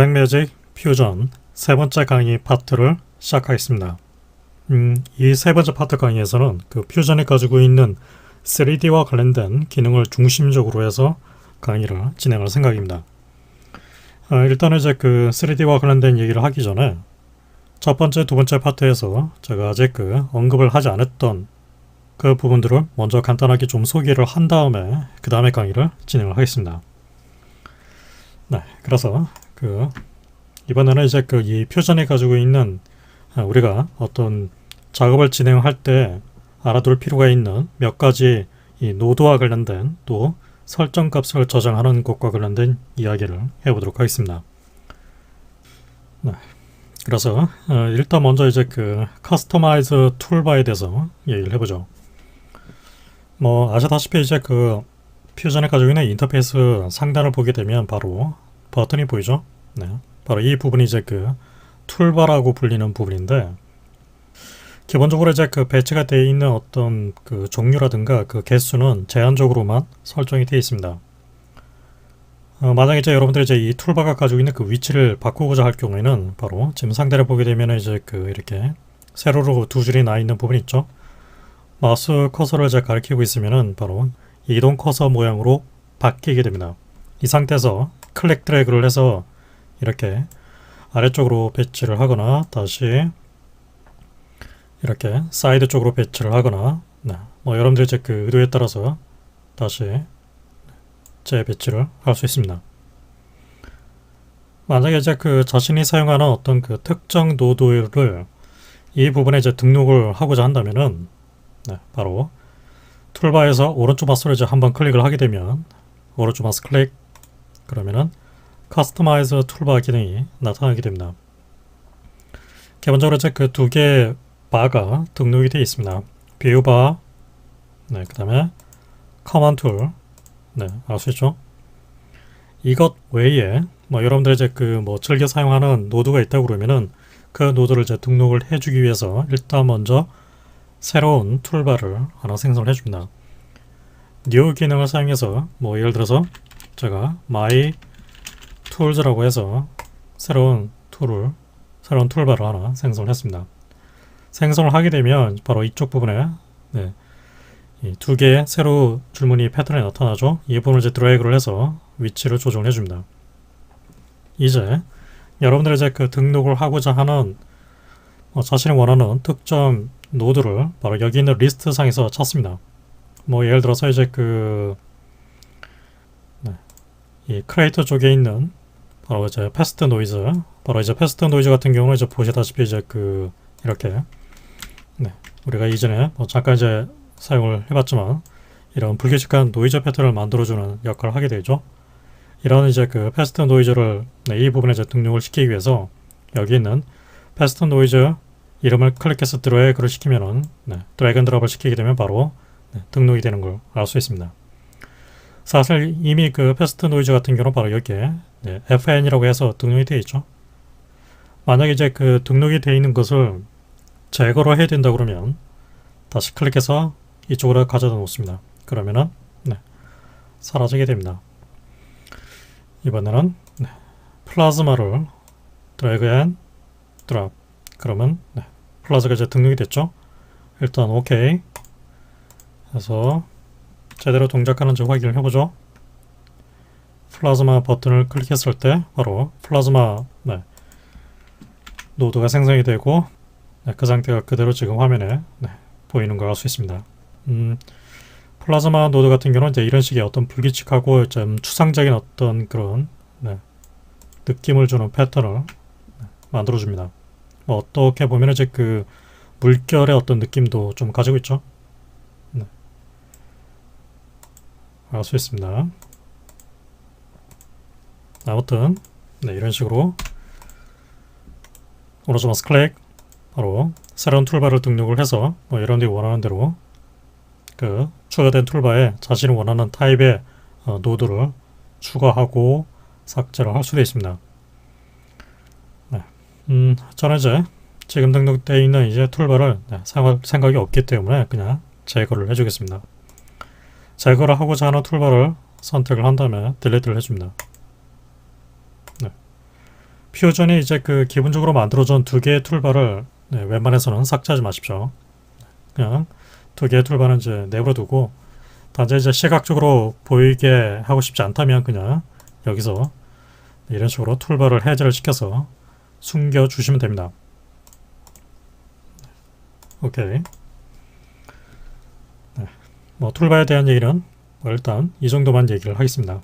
블랙매직 퓨전 세 번째 강의 파트를 시작하겠습니다. 이 세 번째 파트 강의에서는 그 퓨전이 가지고 있는 3D와 관련된 기능을 중심적으로 해서 강의를 진행할 생각입니다. 일단은 이제 그 3D와 관련된 얘기를 하기 전에 첫 번째, 두 번째 파트에서 제가 아직 언급을 하지 않았던 그 부분들을 먼저 간단하게 좀 소개를 한 다음에 그 다음에 강의를 진행을 하겠습니다. 네, 그래서 이번에는 이제 이 퓨전이 가지고 있는 우리가 어떤 작업을 진행할 때 알아둘 필요가 있는 몇 가지 이 노드와 관련된 또 설정 값을 저장하는 것과 관련된 이야기를 해보도록 하겠습니다. 네, 그래서 일단 먼저 이제 커스터마이즈 툴바에 대해서 얘기를 해보죠. 뭐 아시다시피 이제 퓨전이 가지고 있는 인터페이스 상단을 보게 되면 바로 버튼이 보이죠? 네, 바로 이 부분이 이제 툴바라고 불리는 부분인데, 기본적으로 이제 배치가 되어 있는 어떤 종류라든가 개수는 제한적으로만 설정이 되어 있습니다. 만약에 이제 여러분들이 이제 이 툴바가 가지고 있는 위치를 바꾸고자 할 경우에는 바로 지금 상단을 보게 되면 이제 이렇게 세로로 두 줄이 나 있는 부분이 있죠. 마우스 커서를 이제 가리키고 있으면은 바로 이동 커서 모양으로 바뀌게 됩니다. 이 상태에서 클릭 드래그를 해서 이렇게 아래쪽으로 배치를 하거나 다시 이렇게 사이드 쪽으로 배치를 하거나, 네, 뭐 여러분들이 이제 의도에 따라서 다시 재배치를 할 수 있습니다. 만약에 이제 자신이 사용하는 어떤 특정 노드를 이 부분에 이제 등록을 하고자 한다면은, 네, 바로 툴바에서 오른쪽 마우스를 이제 한번 클릭을 하게 되면 오른쪽 마우스 클릭, 그러면은 커스터마이즈 툴바 기능이 나타나게 됩니다. 기본적으로 이제 두 개의 바가 등록이 되어 있습니다. 뷰 바, 네, 그 다음에 커먼드 툴, 네, 알 수 있죠? 이것 외에 뭐 여러분들 이제 뭐 즐겨 사용하는 노드가 있다고 그러면은 그 노드를 이제 등록을 해주기 위해서 일단 먼저 새로운 툴바를 하나 생성을 해줍니다. new 기능을 사용해서 뭐 예를 들어서 제가 my tools라고 해서 새로운 툴바를 하나 생성을 했습니다. 생성을 하게 되면 바로 이쪽 부분에, 네, 이 두 개의 세로 줄무늬 패턴이 나타나죠. 이 부분을 이제 드래그를 해서 위치를 조정을 해줍니다. 이제 여러분들이 이제 등록을 하고자 하는 자신이 원하는 특정 노드를 바로 여기 있는 리스트 상에서 찾습니다. 뭐 예를 들어서 이제 이 크리에이터 쪽에 있는 바로 이제 패스트 노이즈, 바로 이제 패스트 노이즈 같은 경우는 이제 보시다시피 이제 이렇게, 네, 우리가 이전에 잠깐 이제 사용을 해봤지만 이런 불규칙한 노이즈 패턴을 만들어주는 역할을 하게 되죠. 이런 이제 패스트 노이즈를, 네, 이 부분에 이제 등록을 시키기 위해서 여기 있는 패스트 노이즈 이름을 클릭해서 드래그를 시키면은, 네, 드래그 앤 드롭을 시키게 되면 바로, 네, 등록이 되는 걸 알 수 있습니다. 사실 이미 패스트 노이즈 같은 경우는 바로 여기에, 네, FN이라고 해서 등록이 되어 있죠. 만약에 이제 등록이 되어 있는 것을 제거를 해야 된다 그러면 다시 클릭해서 이쪽으로 가져다 놓습니다. 그러면은, 네, 사라지게 됩니다. 이번에는, 네, 플라즈마를 드래그 앤 드롭, 그러면, 네, 플라즈가 이제 등록이 됐죠. 일단 OK 해서 제대로 동작하는지 확인을 해보죠. 플라즈마 버튼을 클릭했을 때 바로 플라즈마, 네, 노드가 생성이 되고, 네, 그 상태가 그대로 지금 화면에, 네, 보이는 걸 알 수 있습니다. 플라즈마 노드 같은 경우는 이제 이런 식의 어떤 불규칙하고 좀 추상적인 어떤 그런, 네, 느낌을 주는 패턴을, 네, 만들어줍니다. 뭐 어떻게 보면 이제 물결의 어떤 느낌도 좀 가지고 있죠. 네, 알 수 있습니다. 아무튼, 네, 이런 식으로 오른쪽 마우스 클릭, 바로 새로운 툴바를 등록을 해서 뭐 여러분들이 원하는 대로 추가된 툴바에 자신이 원하는 타입의 노드를 추가하고 삭제를 할 수도 있습니다. 네. 저는 이제 지금 등록되어 있는 이제 툴바를, 네, 사용할 생각이 없기 때문에 그냥 제거를 해주겠습니다. 제거를 하고자 하는 툴바를 선택을 한 다음에 딜리트를 해줍니다. 네. 퓨전이 이제 그 기본적으로 만들어준 두 개의 툴바를 웬만해서는 삭제하지 마십시오. 그냥 두 개의 툴바는 이제 내버려두고 단지 이제 시각적으로 보이게 하고 싶지 않다면 그냥 여기서 이런 식으로 툴바를 해제를 시켜서 숨겨주시면 됩니다. 오케이. 네. 뭐 툴바에 대한 얘기는 뭐 일단 이 정도만 얘기를 하겠습니다.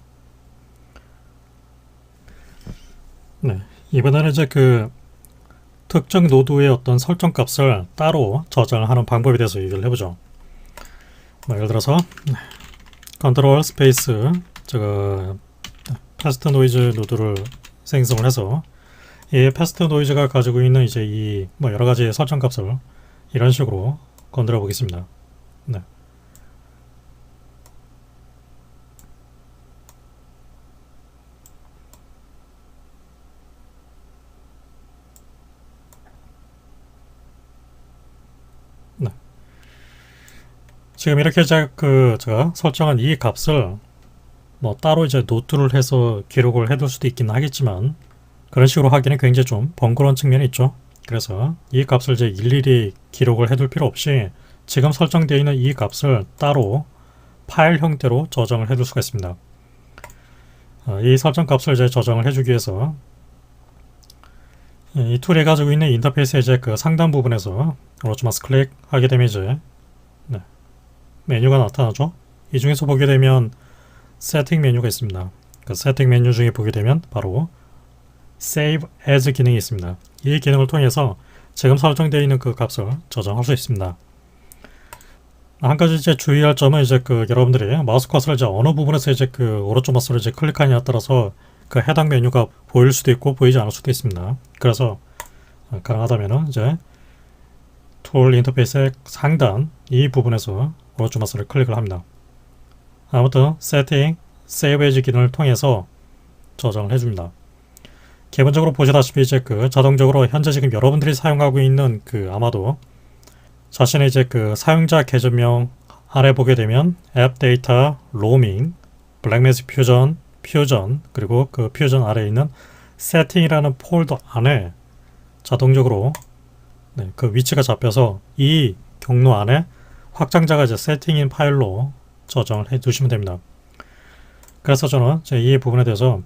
네. 이번에는 이제 그 특정 노드의 어떤 설정 값을 따로 저장하는 방법에 대해서 얘기를 해보죠. 뭐 예를 들어서 컨트롤 스페이스 제가 패스트 노이즈 노드를 생성을 해서 이 패스트 노이즈가 가지고 있는 이제 이 뭐 여러 가지 설정 값을 이런 식으로 건드려 보겠습니다. 네. 네. 지금 이렇게 제가 설정한 이 값을 뭐 따로 이제 노트를 해서 기록을 해둘 수도 있긴 하겠지만 그런 식으로 하기는 굉장히 좀 번거로운 측면이 있죠. 그래서 이 값을 이제 일일이 기록을 해둘 필요 없이 지금 설정되어 있는 이 값을 따로 파일 형태로 저장을 해둘 수가 있습니다. 이 설정 값을 이제 저장을 해주기 위해서 이 툴이 가지고 있는 인터페이스의 이제 그 상단 부분에서 오른쪽 마우스 클릭하게 되면 이제 메뉴가 나타나죠. 이 중에서 보게 되면 세팅 메뉴가 있습니다. 그 세팅 메뉴 중에 보게 되면 바로 Save as 기능이 있습니다. 이 기능을 통해서 지금 설정되어 있는 그 값을 저장할 수 있습니다. 한 가지 이제 주의할 점은 이제 그 여러분들이 마우스 커서를 이제 어느 부분에서 이제 그 오른쪽 마우스를 이제 클릭하냐에 따라서 그 해당 메뉴가 보일 수도 있고 보이지 않을 수도 있습니다. 그래서 가능하다면은 이제 툴 인터페이스의 상단 이 부분에서 오른쪽 마우스를 클릭을 합니다. 아무튼 세팅, 세이브 에즈 기능을 통해서 저장을 해줍니다. 기본적으로 보시다시피 이제 그 자동적으로 현재 지금 여러분들이 사용하고 있는 그 아마도 자신의 이제 그 사용자 계정명 아래 보게 되면 앱 데이터, 로밍, 블랙매직 퓨전, 그리고 그 퓨전 아래에 있는 세팅이라는 폴더 안에 자동적으로 그 위치가 잡혀서 이 경로 안에 확장자가 이제 세팅인 파일로 저장을 해 두시면 됩니다. 그래서 저는 이 부분에 대해서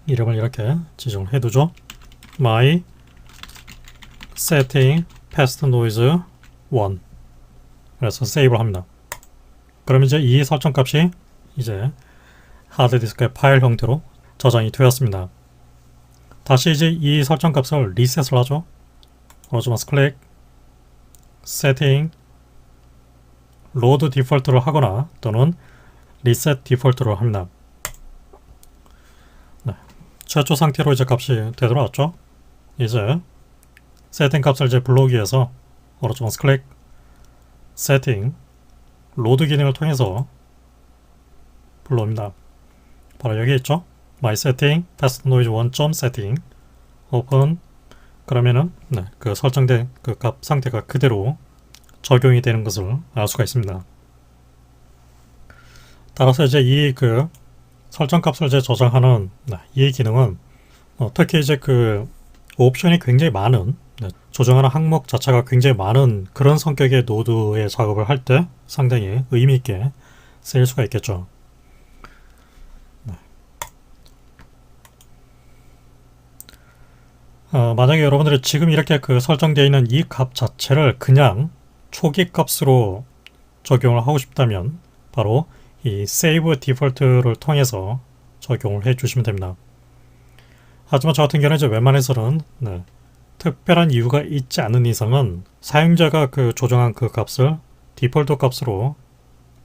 이름을 이렇게 지정을 해 두죠. my setting past noise 1 그래서 세이브를 합니다. 그럼 이제 이 설정 값이 이제 하드디스크의 파일 형태로 저장이 되었습니다. 다시 이제 이 설정 값을 리셋을 하죠. 오른쪽 마우스 클릭, 세팅, 로드 디폴트를 하거나 또는 리셋 디폴트를 합니다. 최초 상태로 이제 값이 되돌아왔죠. 이제 세팅 값을 이제 불러오기 위해서 오른쪽 마우스 클릭, 세팅, 로드 기능을 통해서 불러옵니다. 바로 여기 있죠. My setting, past noise 1.setting, open. 그러면은 그 설정된 그 값 상태가 그대로 적용이 되는 것을 알 수가 있습니다. 따라서 이제 이 그 설정 값을 이제 저장하는 이 기능은 특히 이제 그 옵션이 굉장히 많은 조정하는 항목 자체가 굉장히 많은 그런 성격의 노드의 작업을 할 때 상당히 의미 있게 쓰일 수가 있겠죠. 만약에 여러분들이 지금 이렇게 그 설정되어 있는 이 값 자체를 그냥 초기 값으로 적용을 하고 싶다면 바로 이 Save Default를 통해서 적용을 해 주시면 됩니다. 하지만 저 같은 경우는 이제 웬만해서는 특별한 이유가 있지 않은 이상은 사용자가 그 조정한 그 값을 디폴트 값으로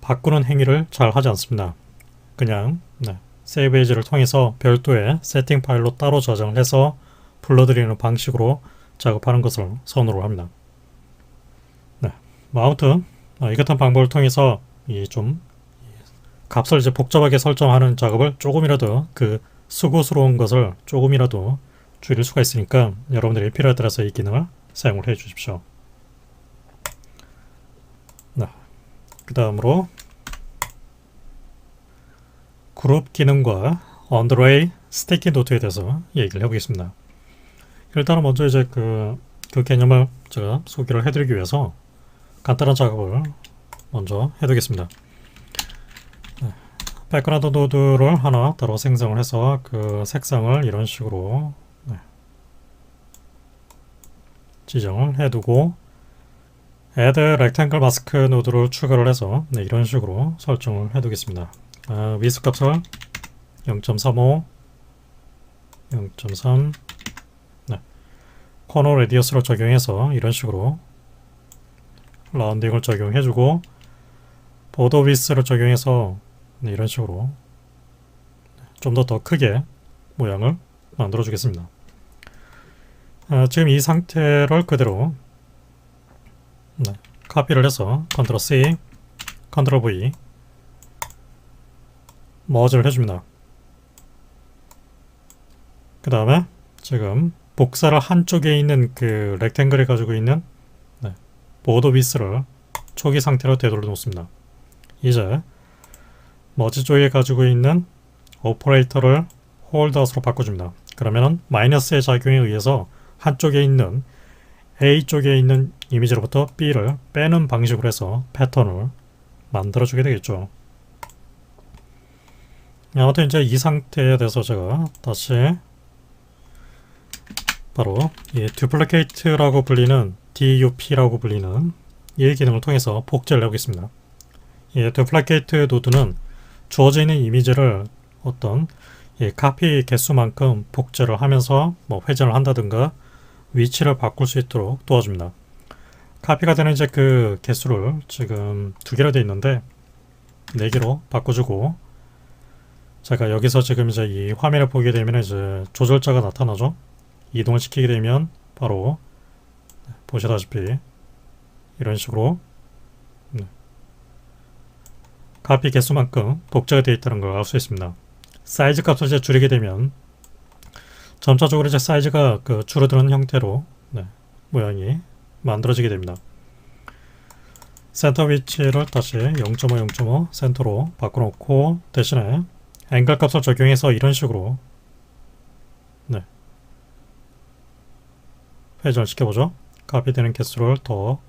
바꾸는 행위를 잘 하지 않습니다. 그냥 Save As를 통해서 별도의 세팅 파일로 따로 저장을 해서 불러들이는 방식으로 작업하는 것을 선호를 합니다. 아무튼 이 같은 방법을 통해서 좀 값을 이제 복잡하게 설정하는 작업을 조금이라도 그 수고스러운 것을 조금이라도 줄일 수가 있으니까 여러분들이 필요에 따라서 이 기능을 사용을 해 주십시오. 그 다음으로 그룹 기능과 언더레이 스티키 노트에 대해서 얘기를 해보겠습니다. 일단은 먼저 이제 그 개념을 제가 소개를 해드리기 위해서 간단한 작업을 먼저 해두겠습니다. 네. 백그라운드 노드를 하나 따로 생성을 해서 그 색상을 이런 식으로 지정을 해두고 add rectangle mask 노드를 추가를 해서 이런 식으로 설정을 해두겠습니다. 위스 값을 0.35, 0.3, 코너 레디어스를 적용해서 이런 식으로 라운딩을 적용해주고 보더 위스를 적용해서 이런 식으로 좀 더 크게 모양을 만들어 주겠습니다. 지금 이 상태를 그대로 카피를 해서 컨트롤 C, 컨트롤 V 머지를 해줍니다. 그 다음에 지금 복사를 한쪽에 있는 그 렉탱글이 가지고 있는 보더 위스를 초기 상태로 되돌려 놓습니다. 이제 머지 쪽에 가지고 있는 오퍼레이터를 홀드아웃으로 바꿔줍니다. 그러면은 마이너스의 작용에 의해서 한쪽에 있는 A 쪽에 있는 이미지로부터 B를 빼는 방식으로 해서 패턴을 만들어주게 되겠죠. 아무튼 이제 이 상태에 대해서 제가 다시 바로 이 duplicate라고 불리는 DUP라고 불리는 이 기능을 통해서 복제를 해보겠습니다. 이 duplicate 노드는 주어져 있는 이미지를 어떤 카피 개수만큼 복제를 하면서 뭐 회전을 한다든가 위치를 바꿀 수 있도록 도와줍니다. 카피가 되는 이제 그 개수를 지금 2개로 되어 있는데 4개로 바꿔주고 제가 여기서 지금 이제 이 화면을 보게 되면 이제 조절자가 나타나죠. 이동을 시키게 되면 바로 보시다시피 이런 식으로 카피 개수만큼 복제가 되어 있다는 걸 알 수 있습니다. 사이즈 값을 이제 줄이게 되면 점차적으로 이제 사이즈가 줄어드는 형태로 모양이 만들어지게 됩니다. 센터 위치를 다시 0.5, 0.5 센터로 바꿔놓고 대신에 앵글 값을 적용해서 이런 식으로 회전을 시켜보죠. 카피되는 개수를 더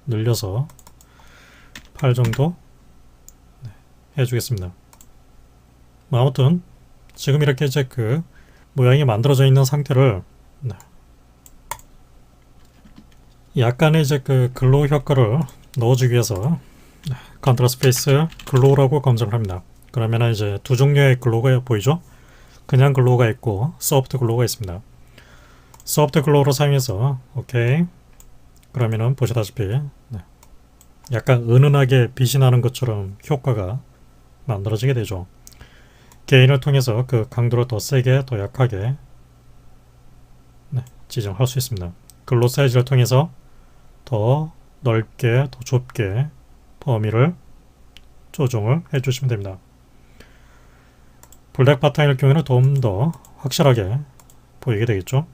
늘려서 8 정도 해주겠습니다. 아무튼 지금 이렇게 이제 그 모양이 만들어져 있는 상태를 약간의 이제 그 글로우 효과를 넣어주기 위해서 컨트롤 스페이스 글로우라고 검색을 합니다. 그러면 이제 두 종류의 글로우가 보이죠? 그냥 글로우가 있고 소프트 글로우가 있습니다. 소프트 글로우를 사용해서 오케이 그러면은 보시다시피 약간 은은하게 빛이 나는 것처럼 효과가 만들어지게 되죠. 게인을 통해서 그 강도를 더 세게 더 약하게 지정할 수 있습니다. 글로우 사이즈를 통해서 더 넓게 더 좁게 범위를 조정을 해주시면 됩니다. 블랙 바탕일 경우에는 좀 더 확실하게 보이게 되겠죠.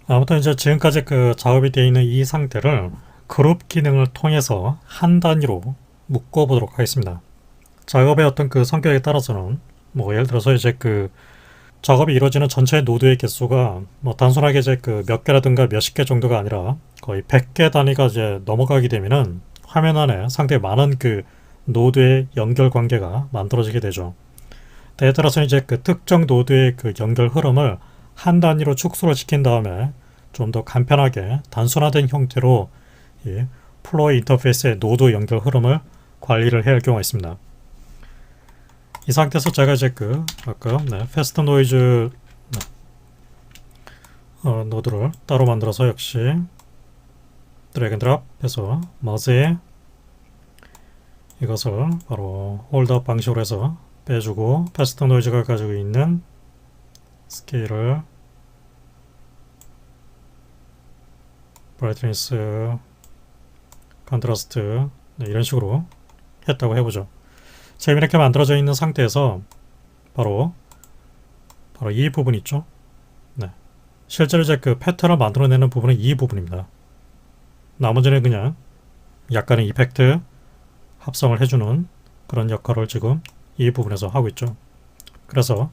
아무튼 이제 지금까지 그 작업이 되어 있는 이 상태를 그룹 기능을 통해서 한 단위로 묶어 보도록 하겠습니다. 작업의 어떤 그 성격에 따라서는 뭐 예를 들어서 이제 그 작업이 이루어지는 전체 노드의 개수가 뭐 단순하게 이제 그 몇 개라든가 몇십 개 정도가 아니라 거의 100개 단위가 이제 넘어가게 되면은 화면 안에 상당히 많은 그 노드의 연결 관계가 만들어지게 되죠. 때에 따라서는 이제 그 특정 노드의 그 연결 흐름을 한 단위로 축소를 시킨 다음에 좀 더 간편하게 단순화된 형태로 이 플로우 인터페이스의 노드 연결 흐름을 관리를 해야 할 경우가 있습니다. 이 상태에서 제가 이제 아까 패스트 노이즈 노드를 따로 만들어서 역시 드래그 앤 드롭 해서 마우스에 이것을 바로 홀드업 방식으로 해서 빼주고 패스트 노이즈가 가지고 있는 스케일을 브라이트니스 컨트라스트 이런 식으로 했다고 해보죠. 지금 이렇게 만들어져 있는 상태에서 바로 이 부분 있죠. 실제로 이제 그 패턴을 만들어내는 부분은 이 부분입니다. 나머지는 그냥 약간의 이펙트 합성을 해주는 그런 역할을 지금 이 부분에서 하고 있죠. 그래서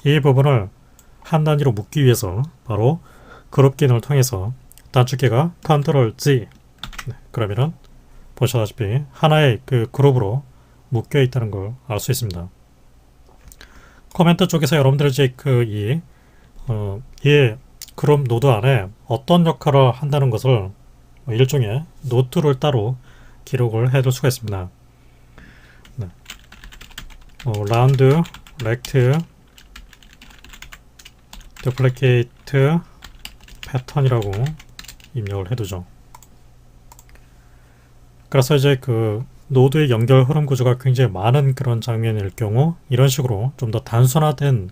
이 부분을 한 단위로 묶기 위해서 바로 그룹 기능을 통해서 단축키가 Ctrl Z. 그러면은 보시다시피 하나의 그 그룹으로 묶여 있다는 걸 알 수 있습니다. 코멘트 쪽에서 여러분들이 이제 이 그룹 노드 안에 어떤 역할을 한다는 것을 일종의 노트를 따로 기록을 해둘 수가 있습니다. 네. 라운드, 렉트, duplicate이트 패턴이라고 입력을 해두죠. 그래서 이제 그 노드의 연결 흐름 구조가 굉장히 많은 그런 장면일 경우 이런 식으로 좀 더 단순화된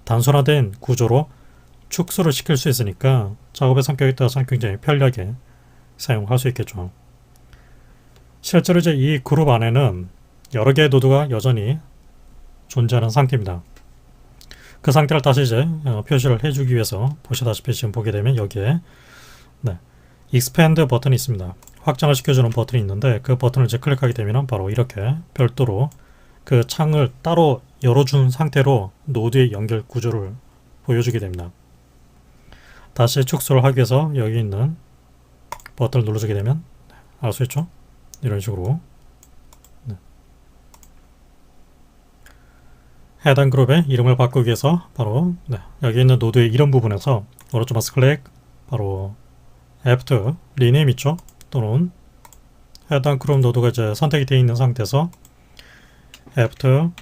단순화된 구조로 축소를 시킬 수 있으니까 작업의 성격에 따라서는 굉장히 편리하게 사용할 수 있겠죠. 실제로 이제 이 그룹 안에는 여러 개의 노드가 여전히 존재하는 상태입니다. 그 상태를 다시 이제 표시를 해주기 위해서 보시다시피 지금 보게 되면 여기에 expand 버튼이 있습니다. 확장을 시켜주는 버튼이 있는데 그 버튼을 이제 클릭하게 되면 바로 이렇게 별도로 그 창을 따로 열어준 상태로 노드의 연결 구조를 보여주게 됩니다. 다시 축소를 하기 위해서 여기 있는 버튼을 눌러주게 되면 알 수 있죠? 이런 식으로 해당 그룹의 이름을 바꾸기 위해서 바로 여기 있는 노드의 이름 부분에서 오른쪽 마우스 클릭 바로 F2 리네임 있죠? 또는 해당 그룹 노드가 이제 선택이 되어 있는 상태에서 F2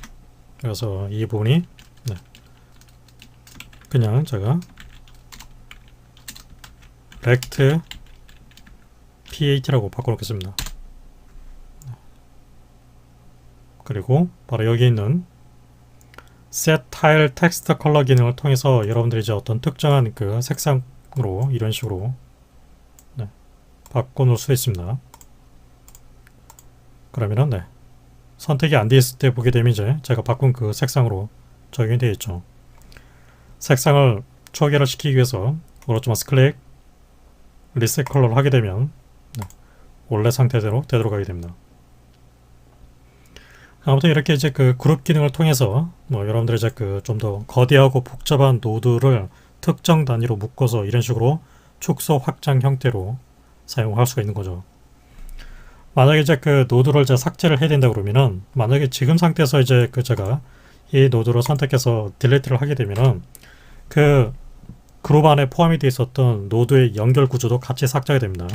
그래서 이 부분이 그냥 제가 rect p8라고 바꿔놓겠습니다. 그리고 바로 여기 있는 set tile text color 기능을 통해서 여러분들이 이제 어떤 특정한 그 색상으로 이런 식으로 바꿔놓을 수 있습니다. 그러면은 선택이 안 되어 있을 때 보게 되면 이제 제가 바꾼 그 색상으로 적용이 되어 있죠. 색상을 초기화를 시키기 위해서 오른쪽 마우스 클릭 리셋 컬러를 하게 되면 원래 상태대로 되돌아가게 됩니다. 아무튼 이렇게 이제 그 그룹 기능을 통해서 여러분들이 이제 그 좀 더 거대하고 복잡한 노드를 특정 단위로 묶어서 이런 식으로 축소 확장 형태로 사용할 수가 있는 거죠. 만약에 이제 그 노드를 이제 삭제를 해야 된다 그러면은 만약에 지금 상태에서 이제 그 제가 이 노드를 선택해서 딜리트를 하게 되면은 그 그룹 안에 포함이 되어 있었던 노드의 연결 구조도 같이 삭제가 됩니다.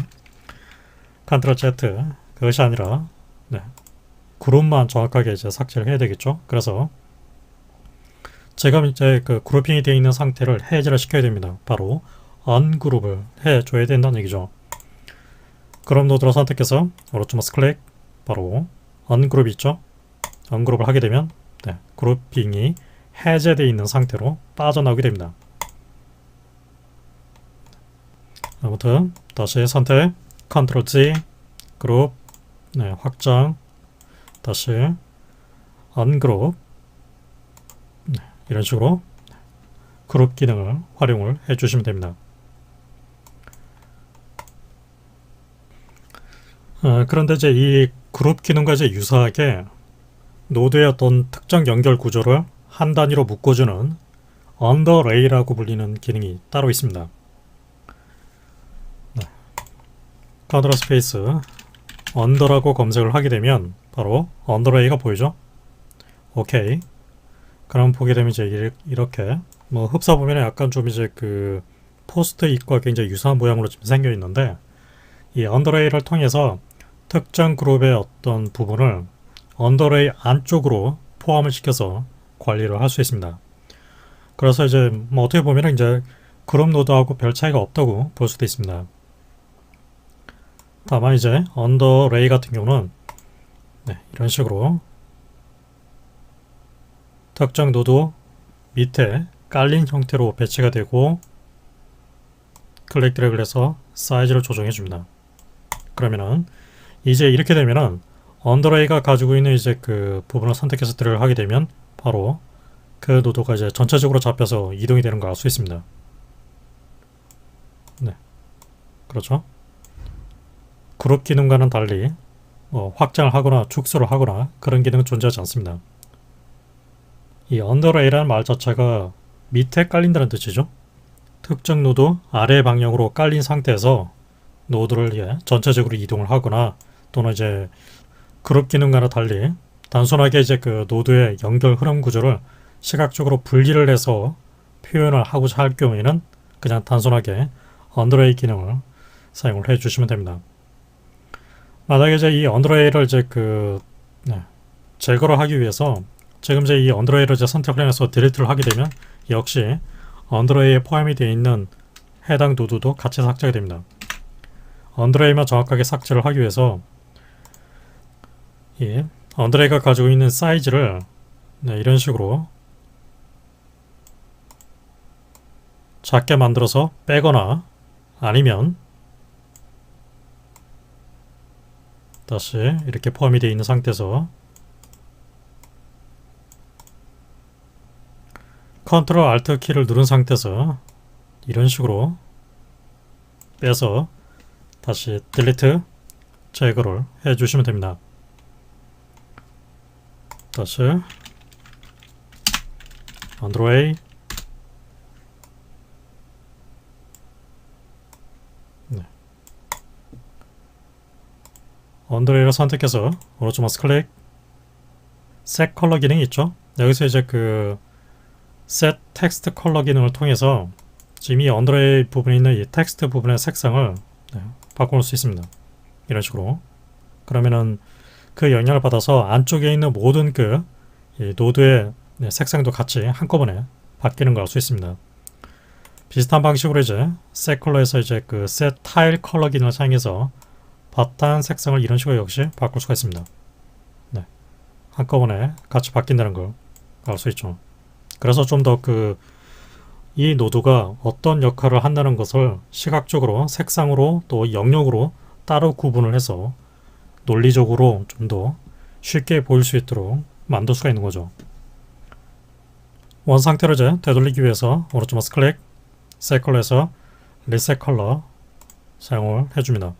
Ctrl Z 그것이 아니라 그룹만 정확하게 이제 삭제를 해야 되겠죠. 그래서 지금 이제 그 그룹핑이 되어 있는 상태를 해제를 시켜야 됩니다. 바로 ungroup을 해줘야 된다는 얘기죠. 그룹 노드를 선택해서 오른쪽 마우스 클릭 바로 ungroup 있죠. ungroup을 하게 되면 그룹핑이 해제되어 있는 상태로 빠져나오게 됩니다. 아무튼 다시 선택 Ctrl Z 그룹 확장 다시 ungroup 이런 식으로 그룹 기능을 활용을 해주시면 됩니다. 그런데 이제 이 그룹 기능과 이제 유사하게 노드의 어떤 특정 연결 구조를 한 단위로 묶어주는 언더레이라고 불리는 기능이 따로 있습니다. 컨트롤 스페이스 언더라고 검색을 하게 되면 바로 언더레이가 보이죠? 오케이. 그럼 보게 되면 이제 이렇게 흡사 보면 약간 좀 이제 그 포스트잇과 굉장히 유사한 모양으로 지금 생겨 있는데 이 언더레이를 통해서 특정 그룹의 어떤 부분을 언더레이 안쪽으로 포함을 시켜서 관리를 할 수 있습니다. 그래서 이제 어떻게 보면 이제 그룹 노드하고 별 차이가 없다고 볼 수도 있습니다. 다만 이제 언더레이 같은 경우는 이런 식으로 특정 노드 밑에 깔린 형태로 배치가 되고 클릭 드래그를 해서 사이즈를 조정해 줍니다. 그러면은 이제 이렇게 되면은 언더레이가 가지고 있는 이제 그 부분을 선택해서 드래그를 하게 되면 바로 그 노드가 이제 전체적으로 잡혀서 이동이 되는 걸 알 수 있습니다. 그렇죠? 그룹 기능과는 달리 확장을 하거나 축소를 하거나 그런 기능은 존재하지 않습니다. 이 언더레이라는 말 자체가 밑에 깔린다는 뜻이죠. 특정 노드 아래 방향으로 깔린 상태에서 노드를 전체적으로 이동을 하거나 또는 이제 그룹 기능과는 달리 단순하게 이제 그 노드의 연결 흐름 구조를 시각적으로 분리를 해서 표현을 하고자 할 경우에는 그냥 단순하게 언더레이 기능을 사용을 해 주시면 됩니다. 만약에 이제 이 언더레이를 이제 제거를 하기 위해서 지금 이제 이 언더레이를 이제 선택을 해서 딜리트를 하게 되면 역시 언더레이에 포함이 되어 있는 해당 노드도 같이 삭제가 됩니다. 언더레이만 정확하게 삭제를 하기 위해서 이 언더레이가 가지고 있는 사이즈를 이런 식으로 작게 만들어서 빼거나 아니면 다시 이렇게 포함이 되어 있는 상태에서 컨트롤 알트 키를 누른 상태에서 이런 식으로 빼서 다시 딜리트 제거를 해주시면 됩니다. 다시 언더레이 언더레이를 선택해서 오른쪽 마우스 클릭 셋 컬러 기능이 있죠. 여기서 이제 그 셋 텍스트 컬러 기능을 통해서 지금 이 언더레이 부분에 있는 이 텍스트 부분의 색상을 바꿔놓을 수 있습니다. 이런 식으로. 그러면은 그 영향을 받아서 안쪽에 있는 모든 이 노드의 색상도 같이 한꺼번에 바뀌는 걸 알 수 있습니다. 비슷한 방식으로 이제 셋 컬러에서 이제 그 셋 타일 컬러 기능을 사용해서 바탕 색상을 이런 식으로 역시 바꿀 수가 있습니다. 한꺼번에 같이 바뀐다는 걸 알 수 있죠. 그래서 좀 더 이 노드가 어떤 역할을 한다는 것을 시각적으로 색상으로 또 영역으로 따로 구분을 해서 논리적으로 좀 더 쉽게 보일 수 있도록 만들 수가 있는 거죠. 원 상태로 이제 되돌리기 위해서 오른쪽 마우스 클릭 셋 컬러에서 리셋 컬러 사용을 해줍니다.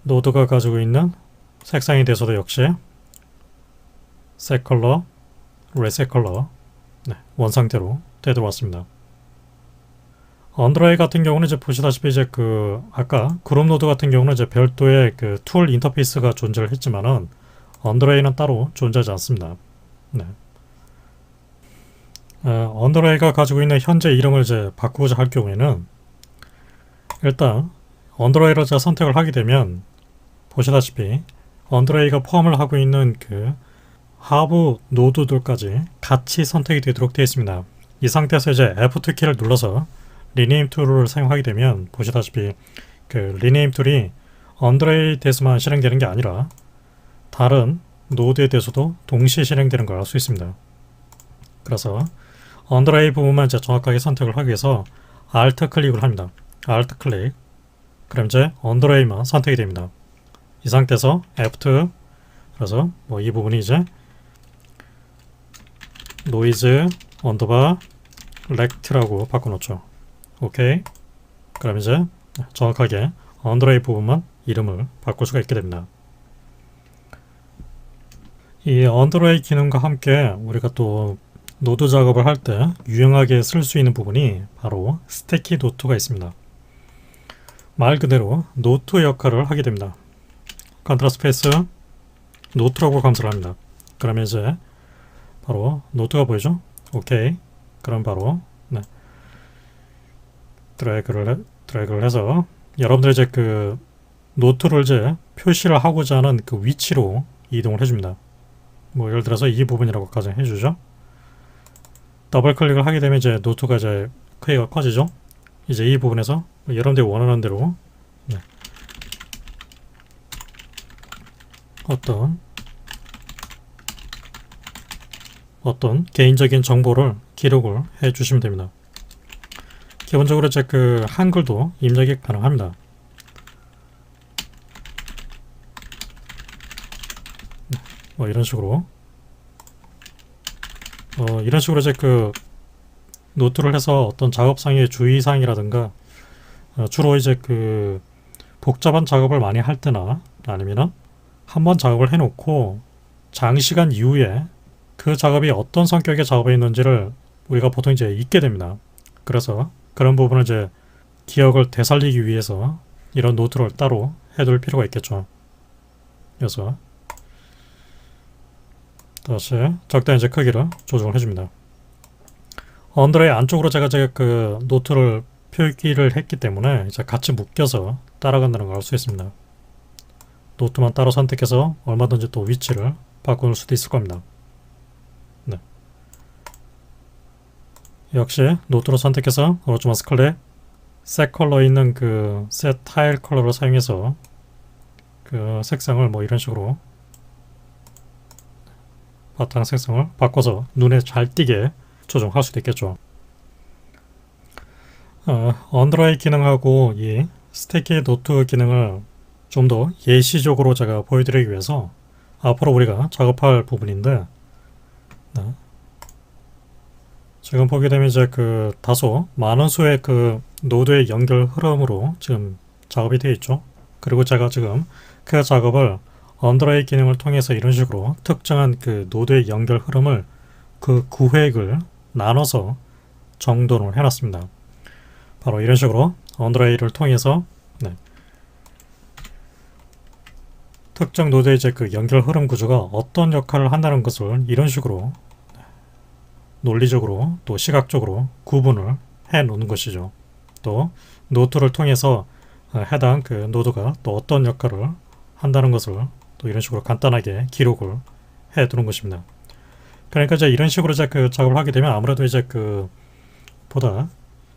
노드가 가지고 있는 색상에 대해서도 역시 셋 컬러, 리셋 컬러 원 상태로 되돌아왔습니다. 언더레이 같은 경우는 이제 보시다시피 이제 아까 그룹 노드 같은 경우는 이제 별도의 툴 인터페이스가 존재를 했지만은 언더레이는 따로 존재하지 않습니다. 언더레이가 가지고 있는 현재 이름을 이제 바꾸고자 할 경우에는 일단 언더레이를 제가 선택을 하게 되면 보시다시피 언더레이가 포함을 하고 있는 하부 노드들까지 같이 선택이 되도록 되어 있습니다. 이 상태에서 이제 F2 키를 눌러서 리네임 툴을 사용하게 되면 보시다시피 리네임 툴이 언더레이 대해서만 실행되는 게 아니라 다른 노드에 대해서도 동시에 실행되는 걸 알 수 있습니다. 그래서 언더레이 부분만 이제 정확하게 선택을 하기 위해서 Alt 클릭을 합니다. Alt 클릭. 그럼 이제 언더레이만 선택이 됩니다. 이 상태에서 F2 그래서 이 부분이 이제 노이즈 언더바 렉트라고 바꿔놓죠. 오케이. 그럼 이제 정확하게 언더레이 부분만 이름을 바꿀 수가 있게 됩니다. 이 언더레이 기능과 함께 우리가 또 노드 작업을 할 때 유용하게 쓸 수 있는 부분이 바로 스티키 노트가 있습니다. 말 그대로 노트 역할을 하게 됩니다. 컨트롤 스페이스 노트라고 감소를 합니다. 그러면 이제 바로 노트가 보이죠? 오케이. 그럼 바로 드래그를 해서 여러분들 이제 노트를 이제 표시를 하고자 하는 위치로 이동을 해줍니다. 예를 들어서 이 부분이라고 가정해 주죠. 더블 클릭을 하게 되면 이제 노트가 이제 크기가 커지죠. 이제 이 부분에서 여러분들이 원하는 대로 어떤 개인적인 정보를 기록을 해 주시면 됩니다. 기본적으로 이제 한글도 입력이 가능합니다. 이런 식으로 이제 노트를 해서 어떤 작업상의 주의사항이라든가 주로 이제 복잡한 작업을 많이 할 때나 아니면 한번 작업을 해놓고 장시간 이후에 그 작업이 어떤 성격의 작업이었는지를 우리가 보통 이제 잊게 됩니다. 그래서 그런 부분을 이제 기억을 되살리기 위해서 이런 노트를 따로 해둘 필요가 있겠죠. 그래서 다시 적당히 이제 크기를 조정을 해줍니다. 언더레이 안쪽으로 제가 그 노트를 표기를 했기 때문에 이제 같이 묶여서 따라간다는 걸 알 수 있습니다. 노트만 따로 선택해서 얼마든지 또 위치를 바꿀 수도 있을 겁니다. 네. 역시 노트로 선택해서 어로즈마스 클릭 셋 컬러에 있는 그 셋 타일 컬러를 사용해서 그 색상을 뭐 이런 식으로 바탕 색상을 바꿔서 눈에 잘 띄게 조정할 수도 있겠죠. 언더라이 기능하고 이 스티키 노트 기능을 좀 더 예시적으로 제가 보여드리기 위해서 앞으로 우리가 작업할 부분인데, 네. 지금 보게 되면 이제 그 다소 많은 수의 그 노드의 연결 흐름으로 지금 작업이 되어 있죠. 그리고 제가 지금 그 작업을 언더라이 기능을 통해서 이런 식으로 특정한 그 노드의 연결 흐름을 그 구획을 나눠서 정돈을 해놨습니다. 바로 이런 식으로 언더라이를 통해서 특정 노드의 이제 그 연결 흐름 구조가 어떤 역할을 한다는 것을 이런 식으로 논리적으로 또 시각적으로 구분을 해 놓는 것이죠. 또 노트를 통해서 해당 그 노드가 또 어떤 역할을 한다는 것을 또 이런 식으로 간단하게 기록을 해 두는 것입니다. 그러니까 이제 이런 식으로 이제 그 작업을 하게 되면 아무래도 이제 그 보다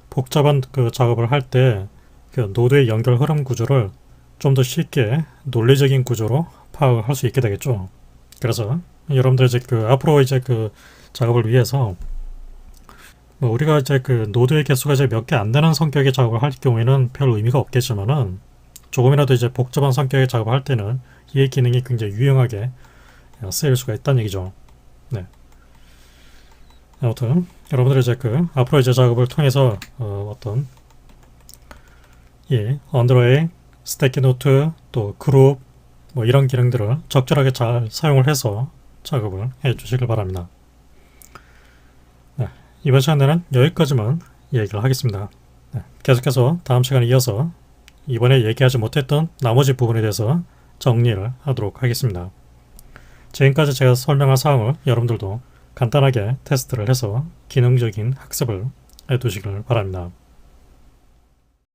복잡한 그 작업을 할 때 그 노드의 연결 흐름 구조를 좀 더 쉽게 논리적인 구조로 파악을 할 수 있게 되겠죠. 그래서 여러분들 이제 그 앞으로 이제 그 작업을 위해서 뭐 우리가 이제 그 노드의 개수가 이제 몇 개 안 되는 성격의 작업을 할 경우에는 별 의미가 없겠지만은 조금이라도 이제 복잡한 성격의 작업을 할 때는 이 기능이 굉장히 유용하게 쓰일 수가 있다는 얘기죠. 네. 아무튼 여러분들 이제 그 앞으로 이제 작업을 통해서 어떤 이 언더레이 스티키 노트 또 그룹 뭐 이런 기능들을 적절하게 잘 사용을 해서 작업을 해 주시길 바랍니다. 네, 이번 시간에는 여기까지만 얘기를 하겠습니다. 네, 계속해서 다음 시간에 이어서 이번에 얘기하지 못했던 나머지 부분에 대해서 정리를 하도록 하겠습니다. 지금까지 제가 설명한 사항을 여러분들도 간단하게 테스트를 해서 기능적인 학습을 해 두시길 바랍니다.